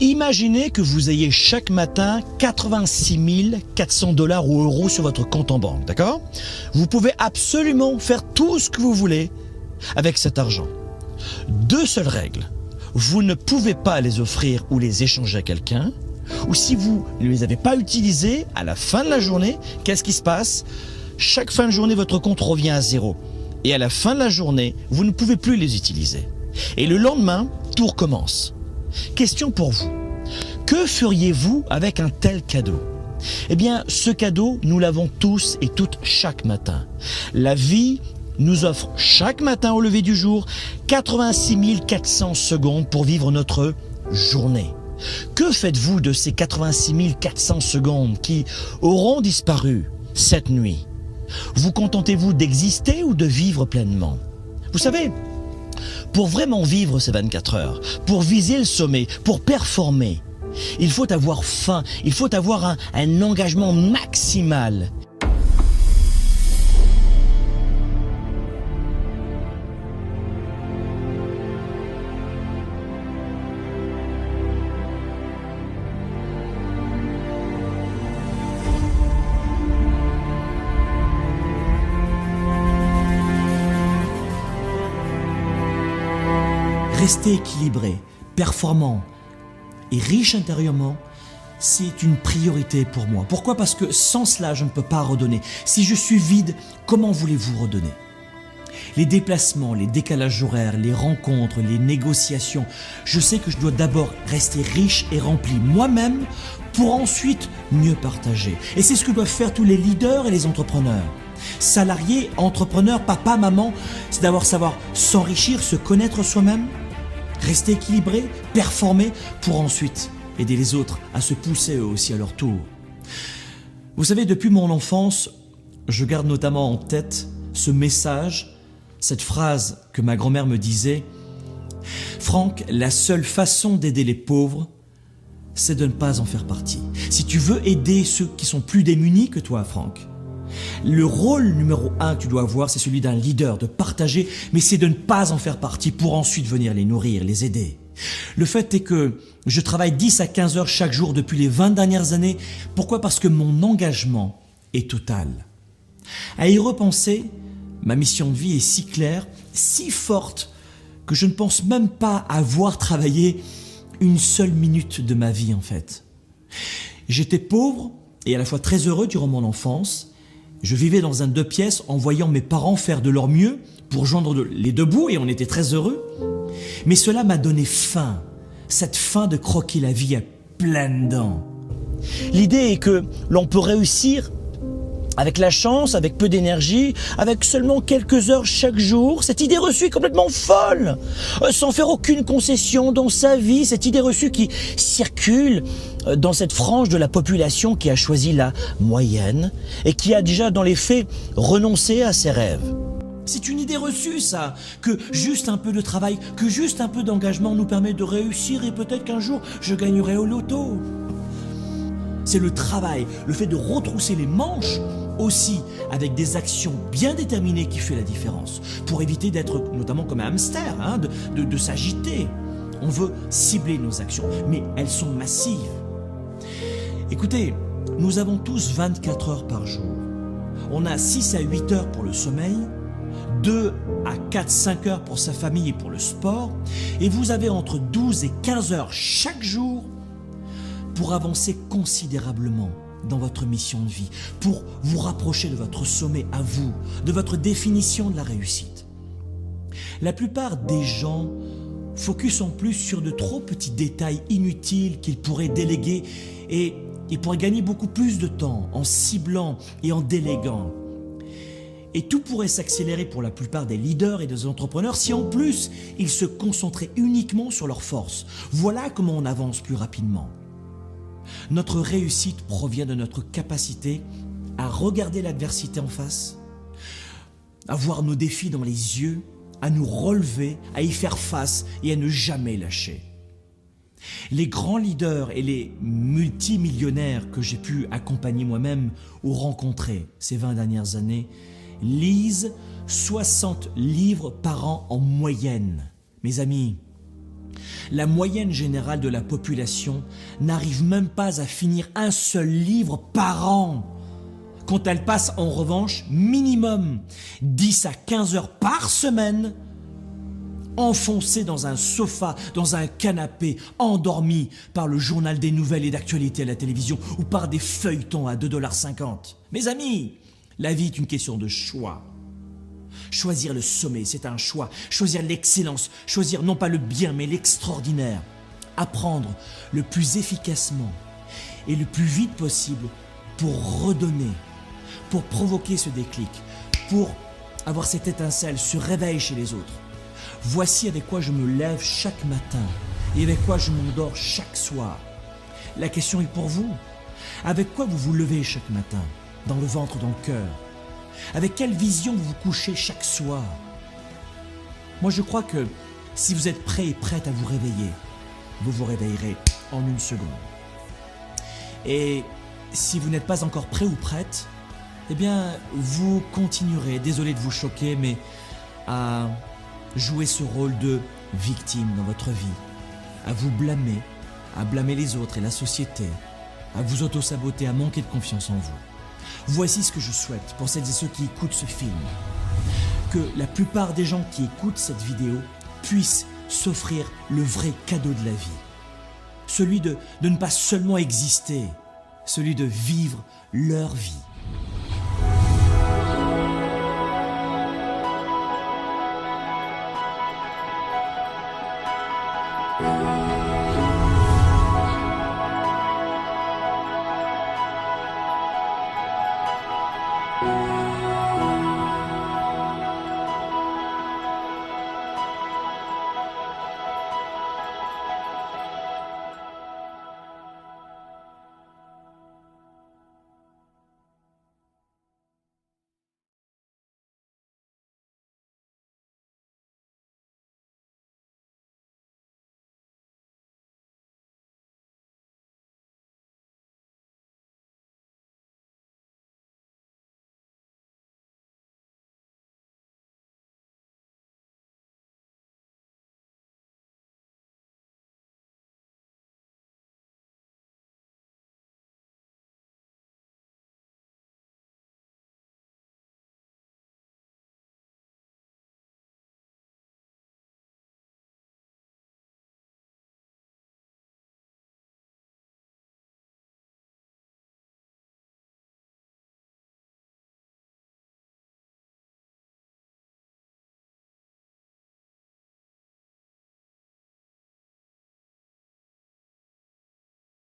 Imaginez que vous ayez chaque matin 86 400 $ ou euros sur votre compte en banque, d'accord? Vous pouvez absolument faire tout ce que vous voulez avec cet argent. Deux seules règles. Vous ne pouvez pas les offrir ou les échanger à quelqu'un, ou si vous ne les avez pas utilisés, à la fin de la journée, qu'est-ce qui se passe? Chaque fin de journée, votre compte revient à zéro. Et à la fin de la journée, vous ne pouvez plus les utiliser. Et le lendemain, tout recommence. Question pour vous. Que feriez-vous avec un tel cadeau? Eh bien, ce cadeau, nous l'avons tous et toutes chaque matin. La vie nous offre chaque matin au lever du jour 86 400 secondes pour vivre notre journée. Que faites-vous de ces 86 400 secondes qui auront disparu cette nuit? Vous contentez-vous d'exister ou de vivre pleinement? Vous savez, pour vraiment vivre ces 24 heures, pour viser le sommet, pour performer, il faut avoir faim, il faut avoir un engagement maximal. Rester équilibré, performant et riche intérieurement, c'est une priorité pour moi. Pourquoi? Parce que sans cela, je ne peux pas redonner. Si je suis vide, comment voulez-vous redonner? Les déplacements, les décalages horaires, les rencontres, les négociations, je sais que je dois d'abord rester riche et rempli moi-même pour ensuite mieux partager. Et c'est ce que doivent faire tous les leaders et les entrepreneurs. Salariés, entrepreneurs, papa, maman, c'est d'avoir savoir s'enrichir, se connaître soi-même, rester équilibré, performer pour ensuite aider les autres à se pousser eux aussi à leur tour. Vous savez, depuis mon enfance, je garde notamment en tête ce message, cette phrase que ma grand-mère me disait: Franck, la seule façon d'aider les pauvres, c'est de ne pas en faire partie. Si tu veux aider ceux qui sont plus démunis que toi, Franck, le rôle numéro 1 que tu dois avoir, c'est celui d'un leader, de partager, mais c'est de ne pas en faire partie pour ensuite venir les nourrir, les aider. Le fait est que je travaille 10 à 15 heures chaque jour depuis les 20 dernières années. Pourquoi? Parce que mon engagement est total. À y repenser, ma mission de vie est si claire, si forte, que je ne pense même pas avoir travaillé une seule minute de ma vie en fait. J'étais pauvre et à la fois très heureux durant mon enfance. Je vivais dans un 2 pièces en voyant mes parents faire de leur mieux pour joindre les deux bouts et on était très heureux. Mais cela m'a donné faim, cette faim de croquer la vie à pleines dents. L'idée est que l'on peut réussir avec la chance, avec peu d'énergie, avec seulement quelques heures chaque jour. Cette idée reçue est complètement folle, sans faire aucune concession dans sa vie. Cette idée reçue qui circule dans cette frange de la population qui a choisi la moyenne et qui a déjà dans les faits renoncé à ses rêves. C'est une idée reçue ça, que juste un peu de travail, que juste un peu d'engagement nous permet de réussir et peut-être qu'un jour je gagnerai au loto. C'est le travail, le fait de retrousser les manches aussi avec des actions bien déterminées qui fait la différence pour éviter d'être notamment comme un hamster, de s'agiter. On veut cibler nos actions, mais elles sont massives. Écoutez, nous avons tous 24 heures par jour. On a 6 à 8 heures pour le sommeil, 2 à 4-5 heures pour sa famille et pour le sport, et vous avez entre 12 et 15 heures chaque jour pour avancer considérablement dans votre mission de vie, pour vous rapprocher de votre sommet à vous, de votre définition de la réussite. La plupart des gens focus en plus sur de trop petits détails inutiles qu'ils pourraient déléguer et ils pourraient gagner beaucoup plus de temps en ciblant et en déléguant. Et tout pourrait s'accélérer pour la plupart des leaders et des entrepreneurs si en plus ils se concentraient uniquement sur leurs forces. Voilà comment on avance plus rapidement. Notre réussite provient de notre capacité à regarder l'adversité en face, à voir nos défis dans les yeux, à nous relever, à y faire face et à ne jamais lâcher. Les grands leaders et les multimillionnaires que j'ai pu accompagner moi-même ou rencontrer ces 20 dernières années lisent 60 livres par an en moyenne. Mes amis, La moyenne générale de la population n'arrive même pas à finir un seul livre par an. Quand elle passe en revanche minimum 10 à 15 heures par semaine enfoncée dans un sofa, dans un canapé, endormie par le journal des nouvelles et d'actualité à la télévision ou par des feuilletons à 2,50 $. Mes amis, la vie est une question de choix. Choisir le sommet, c'est un choix. Choisir l'excellence, choisir non pas le bien mais l'extraordinaire. Apprendre le plus efficacement et le plus vite possible pour redonner, pour provoquer ce déclic, pour avoir cette étincelle, ce réveil chez les autres. Voici avec quoi je me lève chaque matin et avec quoi je m'endors chaque soir. La question est pour vous. Avec quoi vous vous levez chaque matin? Dans le ventre, dans le cœur? Avec quelle vision vous vous couchez chaque soir? Moi je crois que si vous êtes prêt et prête à vous réveiller, vous vous réveillerez en une seconde. Et si vous n'êtes pas encore prêt ou prête, eh bien vous continuerez, désolé de vous choquer, mais à jouer ce rôle de victime dans votre vie, à vous blâmer, à blâmer les autres et la société, à vous auto-saboter, à manquer de confiance en vous. Voici ce que je souhaite pour celles et ceux qui écoutent ce film. Que la plupart des gens qui écoutent cette vidéo puissent s'offrir le vrai cadeau de la vie. Celui de ne pas seulement exister, celui de vivre leur vie.